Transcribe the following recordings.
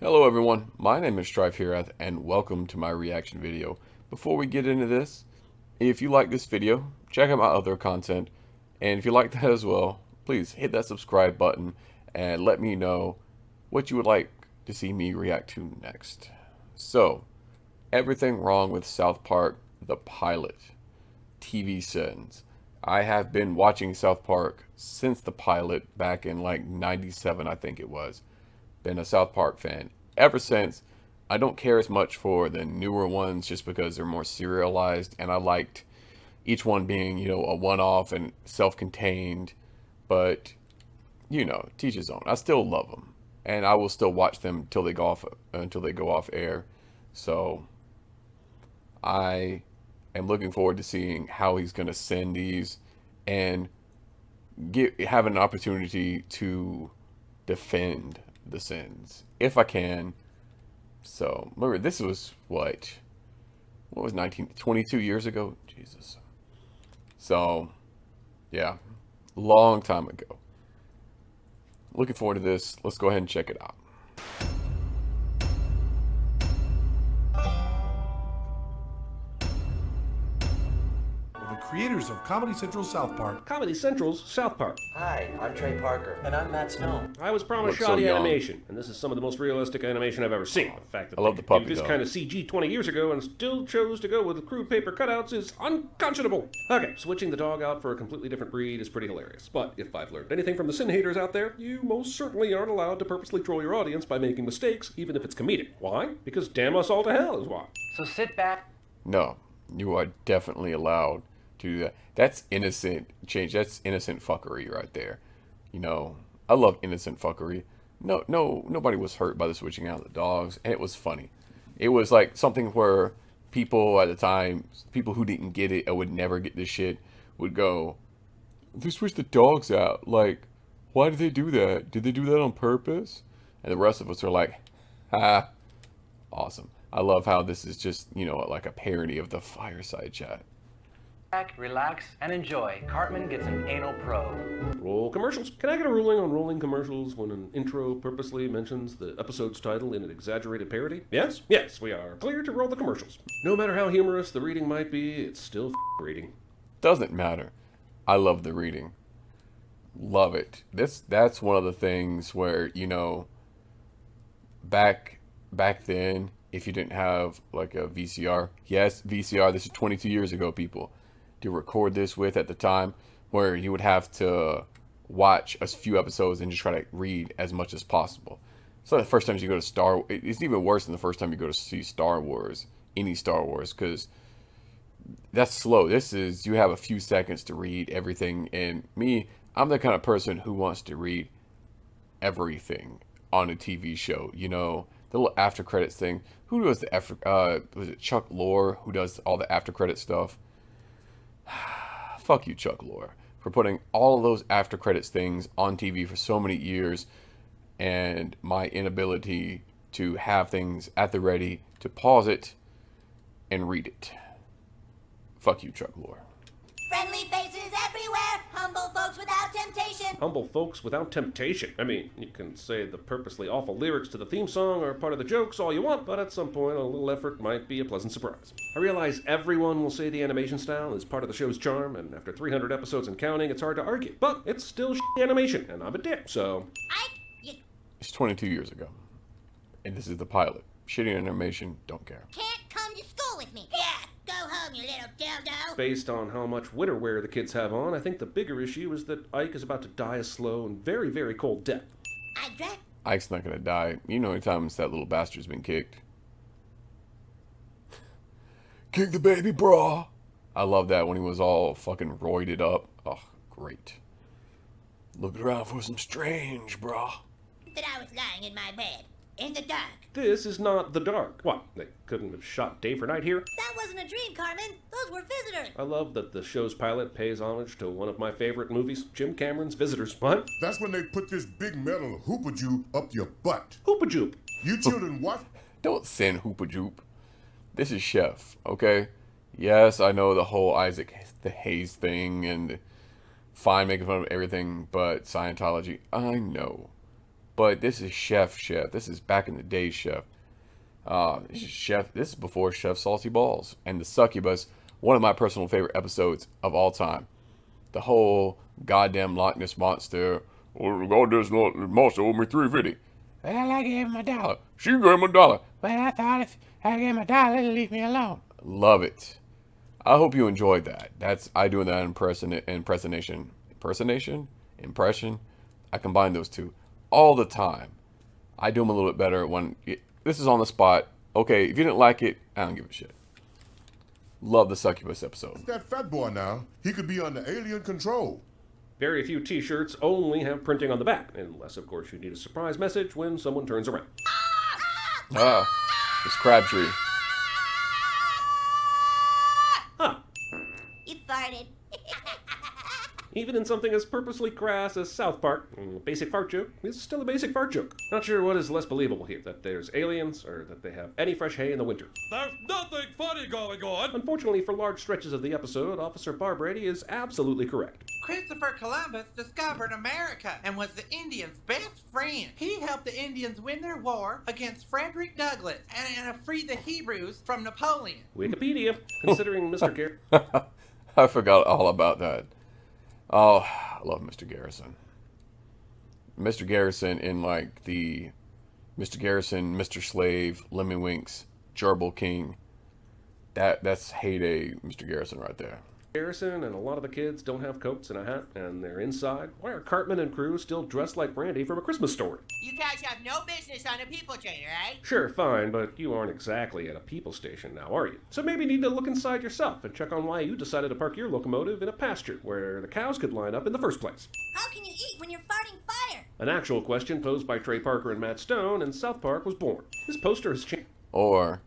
Hello everyone, my name is Strife Herath and welcome to my reaction video. Before we get into this, if you like this video, check out my other content, and if you like that as well, please hit that subscribe button and let me know what you would like to see me react to next. So, everything wrong with South Park, the pilot, TV sins. I have been watching South Park since the pilot back in like 97, I think it was. Been a South Park fan ever since. I don't care as much for the newer ones just because they're more serialized, and I liked each one being, a one-off and self-contained. But, teach his own. I still love them, and I will still watch them until they go off air. So I am looking forward to seeing how he's going to send these and have an opportunity to defend the sins if I can. So remember, this was what was 1922 years ago? Jesus. So yeah, long time ago. Looking forward to this. Let's go ahead and check it out. Creators of Comedy Central South Park. Comedy Central's South Park. Hi, I'm Trey Parker. And I'm Matt Snow. I was promised Looks so shoddy young. animation, and this is some of the most realistic animation I've ever seen. The fact that I love they the could puppy do this dog. kind of CG 20 years ago and still chose to go with crude paper cutouts is unconscionable. Okay, switching the dog out for a completely different breed is pretty hilarious. But if I've learned anything from the sin haters out there, you most certainly aren't allowed to purposely troll your audience by making mistakes, even if it's comedic. Why? Because damn us all to hell is why. So sit back. No, you are definitely allowed to do that. That's innocent change. That's innocent fuckery right there. I love innocent fuckery. Nobody was hurt by the switching out of the dogs, and it was funny. It was like something where people at the time, people who didn't get it or would never get this shit, would go, "They switched the dogs out. Like, why did they do that? Did they do that on purpose?" And the rest of us are like, "Ha, awesome." I love how this is just, like a parody of the Fireside Chat. Relax, and enjoy. Cartman gets an anal probe. Roll commercials. Can I get a ruling on rolling commercials when an intro purposely mentions the episode's title in an exaggerated parody? Yes? Yes, we are clear to roll the commercials. No matter how humorous the reading might be, it's still reading. Doesn't matter. I love the reading. Love it. That's one of the things where, back then, if you didn't have like a VCR, yes, VCR, this is 22 years ago, people, to record this with at the time, where you would have to watch a few episodes and just try to read as much as possible. So the first time you go to it's even worse than the first time you go to see Star Wars, any Star Wars, because that's slow. This is, you have a few seconds to read everything, and me, I'm the kind of person who wants to read everything on a TV show, the little after credits thing. Who does the after, was it Chuck Lorre who does all the after credit stuff? Fuck you, Chuck Lorre, for putting all of those after credits things on TV for so many years, and my inability to have things at the ready to pause it and read it. Fuck you, Chuck Lorre. Friendly faces everywhere, humble folks without temptation. Humble folks without temptation. I mean, you can say the purposely awful lyrics to the theme song are part of the jokes all you want, but at some point a little effort might be a pleasant surprise. I realize everyone will say the animation style is part of the show's charm, and after 300 episodes and counting, it's hard to argue. But it's still animation, and I'm a dick, so... It's 22 years ago, and this is the pilot. Shitty animation, don't care. Can't come to school with me. Yeah, go home, you little dildo. Based on how much winter wear the kids have on, I think the bigger issue is that Ike is about to die a slow and very, very cold death. I drank. Ike's not gonna die. You know how many times that little bastard's been kicked. Kick the baby, brah. I love that when he was all fucking roided up. Oh, great. Looking around for some strange, brah. That I was lying in my bed, in the dark. This is not the dark. What, they couldn't have shot day for night here? That wasn't a dream, Carmen. Those were visitors. I love that the show's pilot pays homage to one of my favorite movies, Jim Cameron's Visitors. What? That's when they put this big metal hoopajoop up your butt. Hoopajoop. You children what? Don't send Hoopajoop. This is Chef, okay? Yes, I know the whole Isaac the Hayes thing and fine making fun of everything but Scientology. I know. But this is Chef. This is back in the day, Chef. This is before Chef Salty Balls and the Succubus, one of my personal favorite episodes of all time. The whole goddamn Loch Ness monster. Oh, the goddamn monster owed me $3.50. Well, I gave him $1. She gave him $1. Well, I thought if I gave him $1, he'd leave me alone. Love it. I hope you enjoyed that. I doing that impression. I combine those two all the time. I do them a little bit better when this is on the spot. Okay, if you didn't like it, I don't give a shit. Love the Succubus episode. That fat boy now, he could be under alien control. Very few t-shirts only have printing on the back, unless, of course, you need a surprise message when someone turns around. It's Crabtree. Huh. You farted. Even in something as purposely crass as South Park, a basic fart joke is still a basic fart joke. Not sure what is less believable here, that there's aliens, or that they have any fresh hay in the winter. There's nothing funny going on. Unfortunately, for large stretches of the episode, Officer Barbrady is absolutely correct. Christopher Columbus discovered America and was the Indians' best friend. He helped the Indians win their war against Frederick Douglass and freed the Hebrews from Napoleon. Wikipedia, considering Mr. Garrett. I forgot all about that. Oh, I love Mr. Garrison. Mr. Garrison in like the Mr. Garrison, Mr. Slave, Lemmy-Winks, Gerbil King. That's heyday Mr. Garrison right there. Garrison and a lot of the kids don't have coats and a hat, and they're inside. Why are Cartman and crew still dressed like Brandy from A Christmas Story? You guys have no business on a people trader, eh? Sure, fine, but you aren't exactly at a people station now, are you? So maybe you need to look inside yourself and check on why you decided to park your locomotive in a pasture where the cows could line up in the first place. How can you eat when you're farting fire? An actual question posed by Trey Parker and Matt Stone in South Park was born. This poster has changed. Or,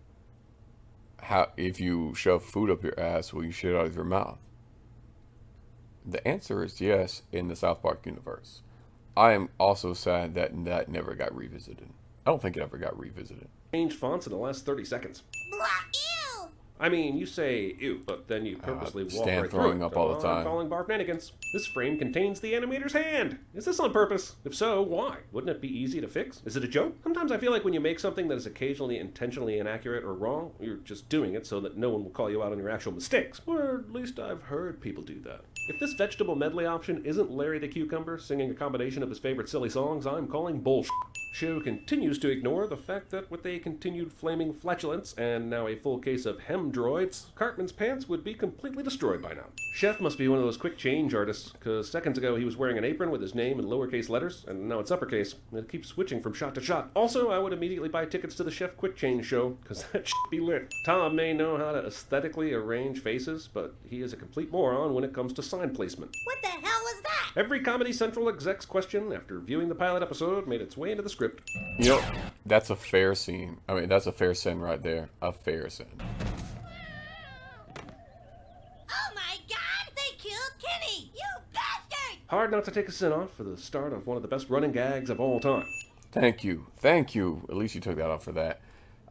how if you shove food up your ass, will you shit out of your mouth? The answer is yes in the South Park universe. I am also sad that that never got revisited. I don't think it ever got revisited. Changed fonts in the last 30 seconds. Blah, ew! I mean, you say ew, but then you purposely walk Stan right throwing through it. up all the time. I'm calling barfnanigans. This frame contains the animator's hand. Is this on purpose? If so, why? Wouldn't it be easy to fix? Is it a joke? Sometimes I feel like when you make something that is occasionally intentionally inaccurate or wrong, you're just doing it so that no one will call you out on your actual mistakes. Or at least I've heard people do that. If this vegetable medley option isn't Larry the Cucumber singing a combination of his favorite silly songs, I'm calling bullshit. Show continues to ignore the fact that with a continued flaming flatulence and now a full case of hem droids, Cartman's pants would be completely destroyed by now. Chef must be one of those quick change artists, because seconds ago he was wearing an apron with his name in lowercase letters, and now it's uppercase. It keeps switching from shot to shot. Also, I would immediately buy tickets to the Chef Quick Change show, because that shit be lit. Tom may know how to aesthetically arrange faces, but he is a complete moron when it comes to sign placement. What the hell was that? Every Comedy Central exec's question after viewing the pilot episode made its way into the script. You know, that's a fair scene. I mean, that's a fair sin right there. A fair sin. Oh my god, they killed Kenny! You bastard! Hard not to take a sin off for the start of one of the best running gags of all time. Thank you. Thank you. At least you took that off for that.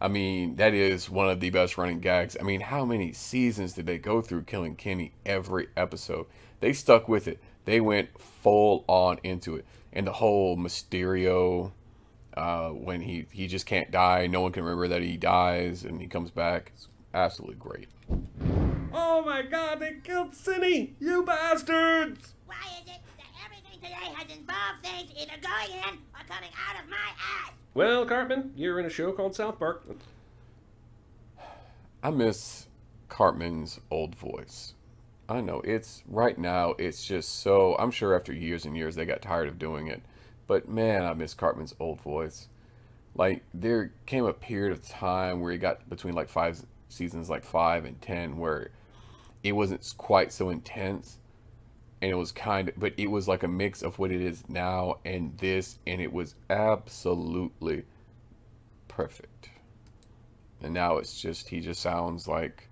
I mean, that is one of the best running gags. I mean, how many seasons did they go through killing Kenny every episode? They stuck with it. They went full on into it. And the whole Mysterio, when he just can't die, no one can remember that he dies, and he comes back. It's absolutely great. Oh my god, they killed Cinny! You bastards! Why is it that everything today has involved things either going in or coming out of my ass? Well, Cartman, you're in a show called South Park. I miss Cartman's old voice. I know, it's right now, it's just so, I'm sure after years and years they got tired of doing it. But man, I miss Cartman's old voice. Like, there came a period of time where he got between like 5 seasons, like 5 and 10, where it wasn't quite so intense. And it was kind of, but it was like a mix of what it is now and this, and it was absolutely perfect. And now it's just, he just sounds like,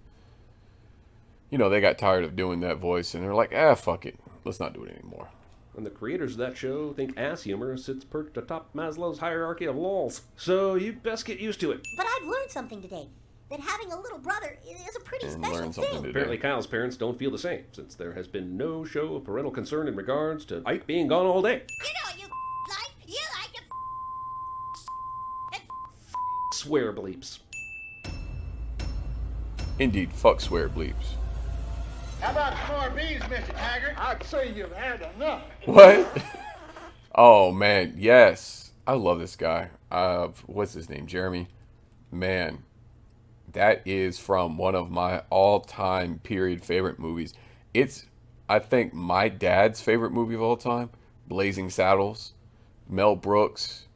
you know, they got tired of doing that voice, and they're like, fuck it, let's not do it anymore. And the creators of that show think ass humor sits perched atop Maslow's hierarchy of lols. So you best get used to it. But I've learned something today. That having a little brother is a pretty And special learn something thing. today. Apparently Kyle's parents don't feel the same, since there has been no show of parental concern in regards to Ike being gone all day. You know what you like? You like to swear bleeps. Indeed, fuck swear bleeps. How about some more bees, Mr. Taggart? I'd say you've had enough. What? Oh man, yes. I love this guy. What's his name? Jeremy. Man, that is from one of my all-time period favorite movies. It's, I think, my dad's favorite movie of all time. Blazing Saddles. Mel Brooks.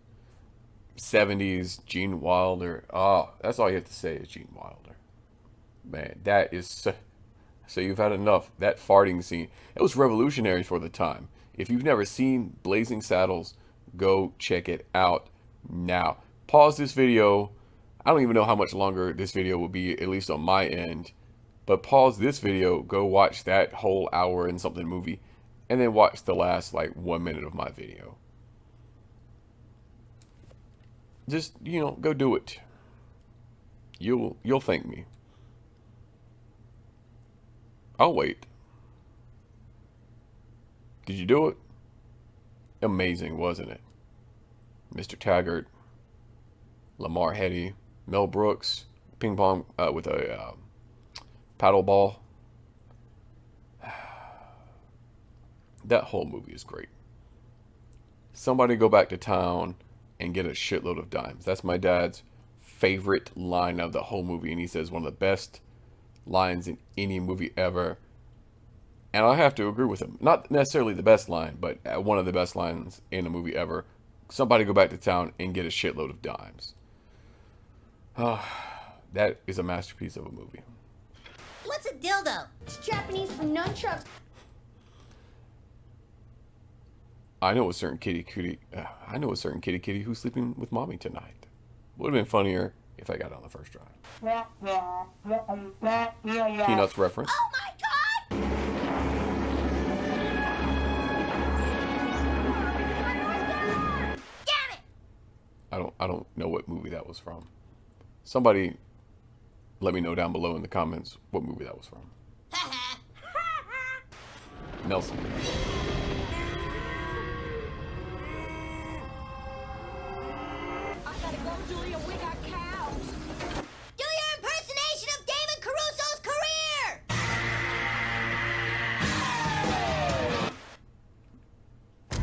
70s. Gene Wilder. Oh, that's all you have to say is Gene Wilder. Man, that is so you've had enough. That farting scene, it was revolutionary for the time. If you've never seen Blazing Saddles, go check it out now. Pause this video. I don't even know how much longer this video will be, at least on my end. But pause this video, go watch that whole hour and something movie, and then watch the last like 1 minute of my video. Just, you know, go do it. You'll thank me. I'll wait. Did you do it? Amazing, wasn't it? Mr. Taggart, Lamar Hetty, Mel Brooks, ping pong with a paddle ball. That whole movie is great. Somebody go back to town and get a shitload of dimes. That's my dad's favorite line of the whole movie, and he says one of the best lines in any movie ever. And I have to agree with him. Not necessarily the best line, but one of the best lines in a movie ever. Somebody go back to town and get a shitload of dimes. That is a masterpiece of a movie. What's a dildo? It's Japanese for nunchucks. I know a certain kitty kitty who's sleeping with mommy tonight. Would have been funnier if I got on the first try. Peanuts reference. Oh my god! Damn it! I don't know what movie that was from. Somebody let me know down below in the comments what movie that was from. Nelson. Do your impersonation of David Caruso's career!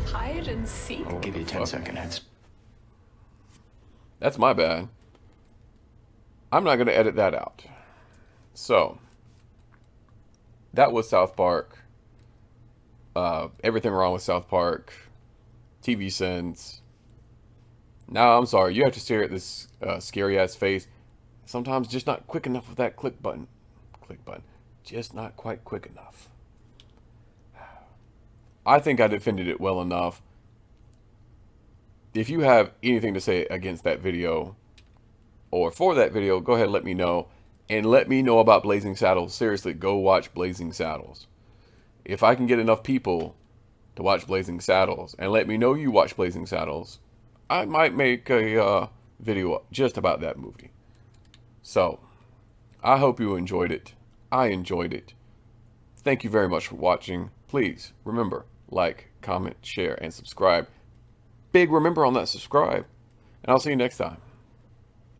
Hide and seek. I'll Give you 10-second heads. That's my bad. I'm not going to edit that out. So, that was South Park. Everything wrong with South Park. TV Sense. Now, I'm sorry. You have to stare at this scary-ass face. Sometimes just not quick enough with that click button. Click button. Just not quite quick enough. I think I defended it well enough. If you have anything to say against that video or for that video, go ahead and let me know. And let me know about Blazing Saddles. Seriously, go watch Blazing Saddles. If I can get enough people to watch Blazing Saddles and let me know you watch Blazing Saddles, I might make a video just about that movie. So, I hope you enjoyed it. I enjoyed it. Thank you very much for watching. Please, remember, like, comment, share, and subscribe. Big remember on that subscribe. And I'll see you next time.